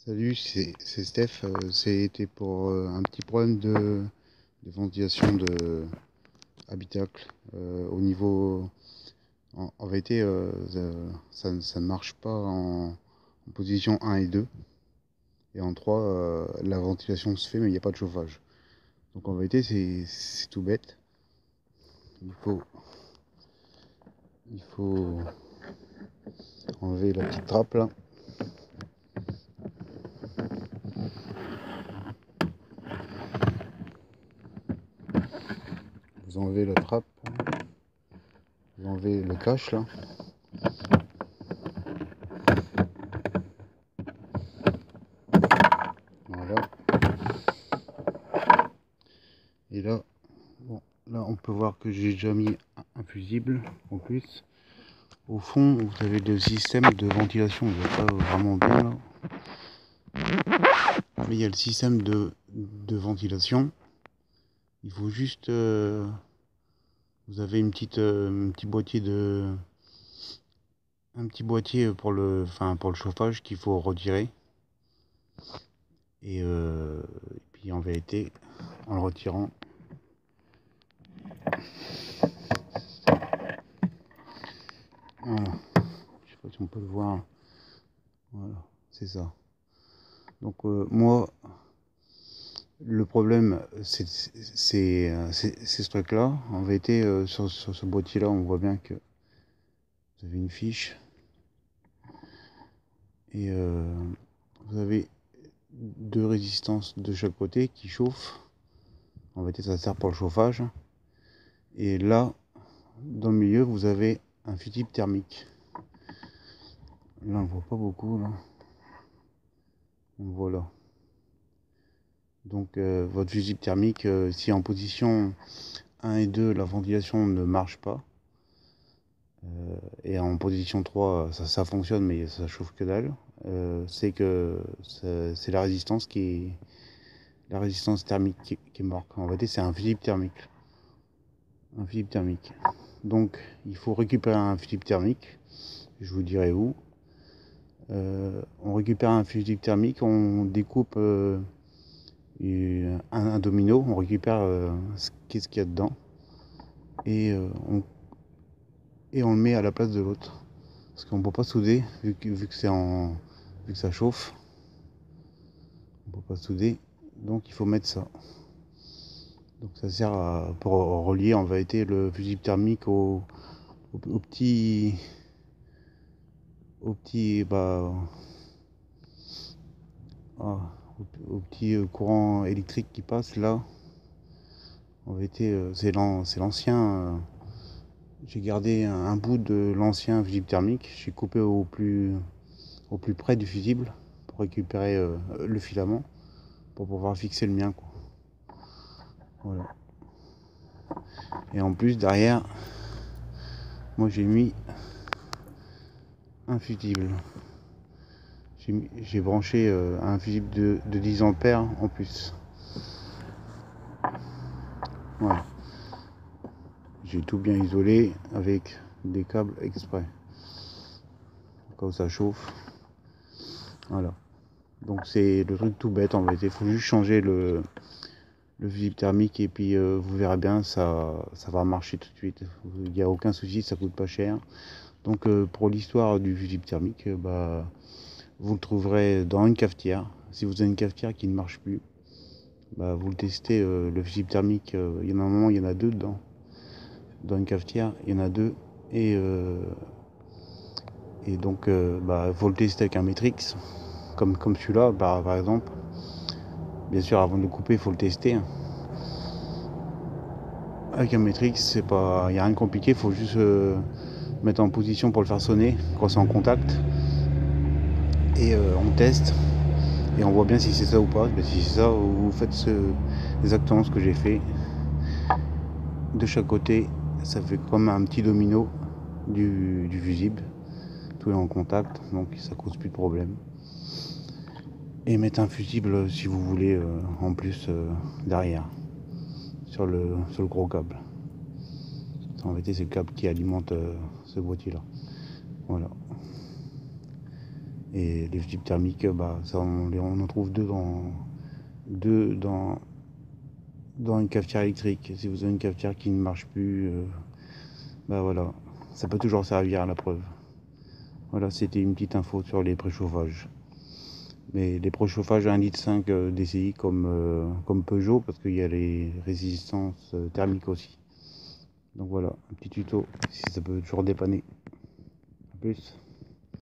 Salut, c'est Steph. C'était pour un petit problème de ventilation de habitacle. Au niveau. En vérité, ça ne marche pas en position 1 et 2. Et en 3, la ventilation se fait, mais il n'y a pas de chauffage. Donc en vérité, c'est tout bête. Il faut, il faut enlever la petite trappe là. Vous enlevez la trappe. Vous enlevez le cache là. Voilà. Et là, bon, là on peut voir que j'ai déjà mis un fusible en plus. Au fond, vous avez le système de ventilation, il n'est pas vraiment bien là. Mais il y a le système de ventilation. Il faut juste, vous avez un petit boîtier pour le chauffage qu'il faut retirer. Et puis en vérité, en le retirant, voilà. Je sais pas si on peut le voir. Voilà, c'est ça. Donc moi, le problème, c'est ce truc-là. En vérité, sur ce boîtier-là, on voit bien que vous avez une fiche. Et vous avez deux résistances de chaque côté qui chauffent. En vérité, ça sert pour le chauffage. Et là, dans le milieu, vous avez un fusible thermique. Là, on ne voit pas beaucoup. Là. On le voit là. Donc, votre fusible thermique, si en position 1 et 2, la ventilation ne marche pas, et en position 3, ça fonctionne, mais ça chauffe que dalle, c'est que c'est la résistance thermique qui est morte. En fait, c'est un fusible thermique. Un fusible thermique. Donc, il faut récupérer un fusible thermique. Je vous dirai où. On récupère un fusible thermique, on découpe un domino, on récupère qu'est-ce qu'il y a dedans et on le met à la place de l'autre. Parce qu'on ne peut pas souder vu que ça chauffe. On ne peut pas souder, donc il faut mettre ça. Donc ça sert pour relier en vérité le fusible thermique au petit courant électrique qui passe là. En vérité, c'est l'ancien. J'ai gardé un bout de l'ancien fusible thermique. J'ai coupé au plus près du fusible pour récupérer le filament pour pouvoir fixer le mien, quoi. Voilà. Et en plus derrière, moi j'ai mis un fusible. J'ai branché un fusible de 10 ampères en plus. Voilà. J'ai tout bien isolé avec des câbles exprès. Quand ça chauffe. Voilà. Donc c'est le truc tout bête en vérité. Il faut juste changer le fusible thermique et puis vous verrez bien, ça va marcher tout de suite. Il n'y a aucun souci, ça coûte pas cher. Donc pour l'histoire du fusible thermique, vous le trouverez dans une cafetière. Si vous avez une cafetière qui ne marche plus, vous le testez, le fusible thermique, il y en a un moment, il y en a deux dedans. Dans une cafetière, il y en a deux. Et donc, faut le tester avec un Matrix, comme celui-là, par exemple. Bien sûr, avant de le couper, il faut le tester. Avec un Matrix, il n'y a rien de compliqué, il faut juste mettre en position pour le faire sonner quand c'est en contact. Et on teste. Et on voit bien si c'est ça ou pas. Si c'est ça, vous faites exactement ce que j'ai fait. De chaque côté, ça fait comme un petit domino du fusible. Tout est en contact, donc ça cause plus de problème. Et mettre un fusible si vous voulez en plus derrière sur le gros câble. En vérité, c'est le câble qui alimente ce boîtier là. Voilà. Et les fusibles thermiques, bah, ça, on en trouve deux dans une cafetière électrique. Si vous avez une cafetière qui ne marche plus, bah voilà, ça peut toujours servir à la preuve. Voilà, c'était une petite info sur les préchauffages. Mais les préchauffages à 1,5 litre DCI comme Peugeot, parce qu'il y a les résistances thermiques aussi. Donc voilà, un petit tuto, si ça peut toujours dépanner. A plus.